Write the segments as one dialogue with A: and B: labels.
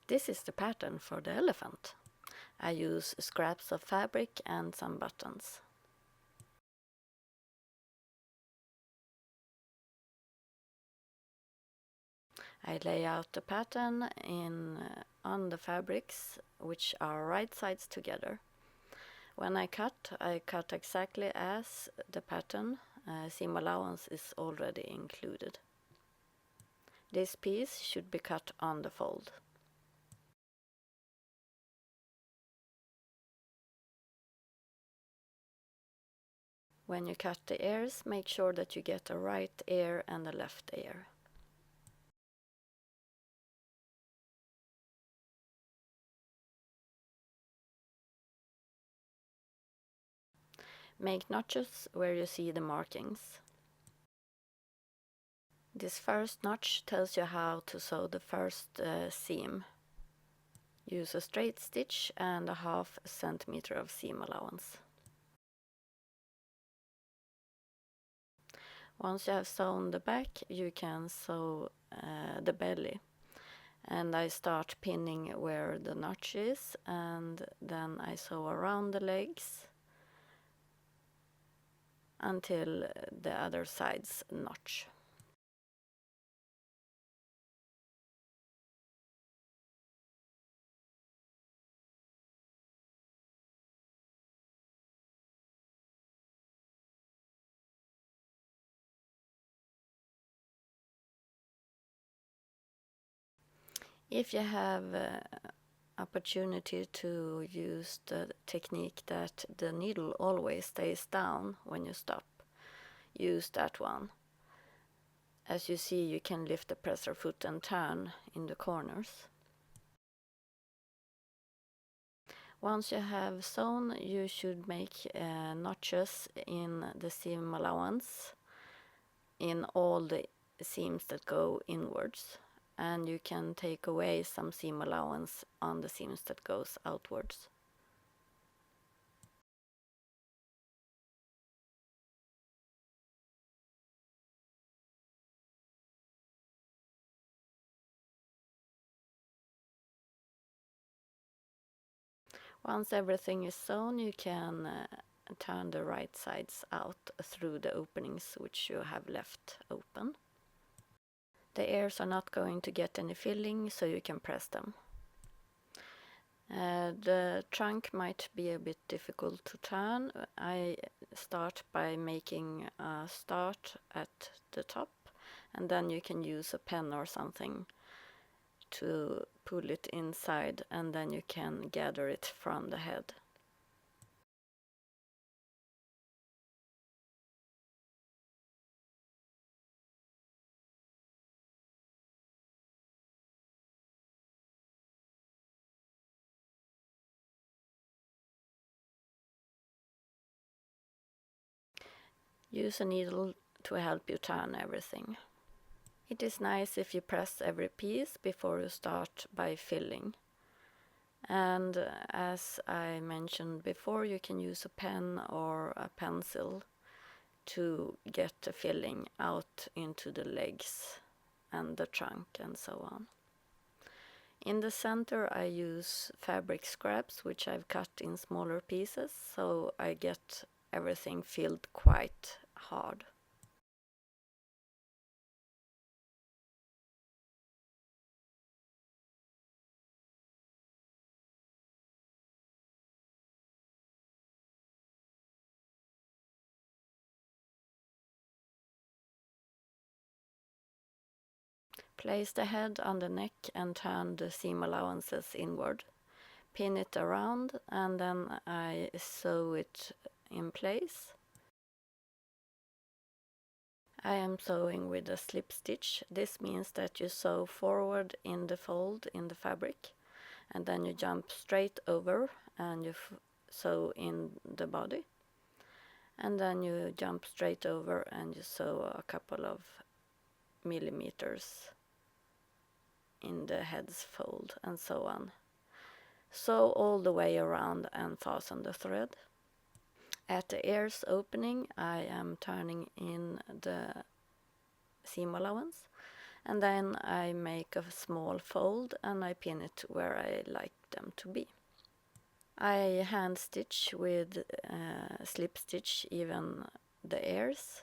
A: This is the pattern for the elephant. I use scraps of fabric and some buttons. I lay out the pattern on the fabrics, which are right sides together. When I cut exactly as the pattern. Seam allowance is already included. This piece should be cut on the fold. When you cut the ears, make sure that you get a right ear and a left ear. Make notches where you see the markings. This first notch tells you how to sew the first seam. Use a straight stitch and a 1/2 centimeter of seam allowance. Once you have sewn the back, you can sew the belly. And I start pinning where the notch is, and then I sew around the legs until the other side's notch. If you have opportunity to use the technique that the needle always stays down when you stop, use that one. As you see, you can lift the presser foot and turn in the corners. Once you have sewn, you should make notches in the seam allowance in all the seams that go inwards, and you can take away some seam allowance on the seams that goes outwards. Once everything is sewn, you can turn the right sides out through the openings which you have left open. The ears are not going to get any filling, so you can press them. The trunk might be a bit difficult to turn. I start by making a start at the top, and then you can use a pen or something to pull it inside, and then you can gather it from the head. Use a needle to help you turn everything. It is nice if you press every piece before you start by filling. And as I mentioned before, you can use a pen or a pencil to get the filling out into the legs and the trunk and so on. In the center I use fabric scraps, which I've cut in smaller pieces, so I get everything filled quite hard. Place the head on the neck and turn the seam allowances inward. Pin it around, and then I sew it in place. I am sewing with a slip stitch. This means that you sew forward in the fold in the fabric, and then you jump straight over and you sew in the body, and then you jump straight over and you sew a couple of millimeters in the head's fold, and so on. Sew all the way around and fasten the thread. At the ears opening, I am turning in the seam allowance, and then I make a small fold and I pin it where I like them to be. I hand stitch with slip stitch even the ears,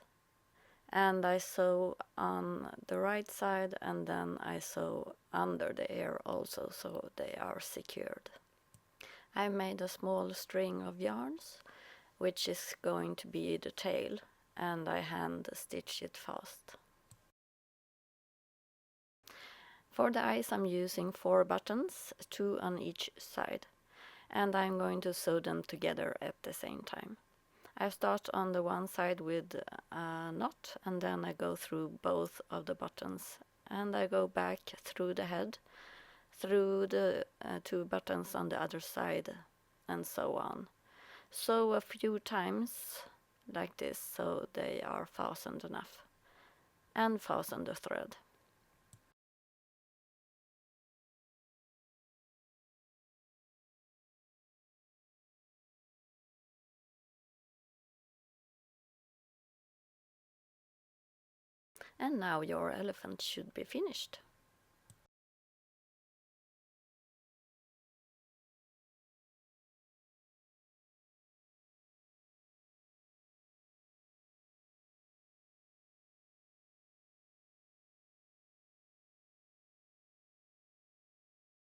A: and I sew on the right side and then I sew under the ear also, so they are secured. I made a small string of yarns, which is going to be the tail, and I hand stitch it fast. For the eyes I'm using 4 buttons, 2 on each side, and I'm going to sew them together at the same time. I start on the one side with a knot, and then I go through both of the buttons, and I go back through the head, through the 2 buttons on the other side, and so on. Sew a few times like this so they are fastened enough, and fasten the thread. And now your elephant should be finished.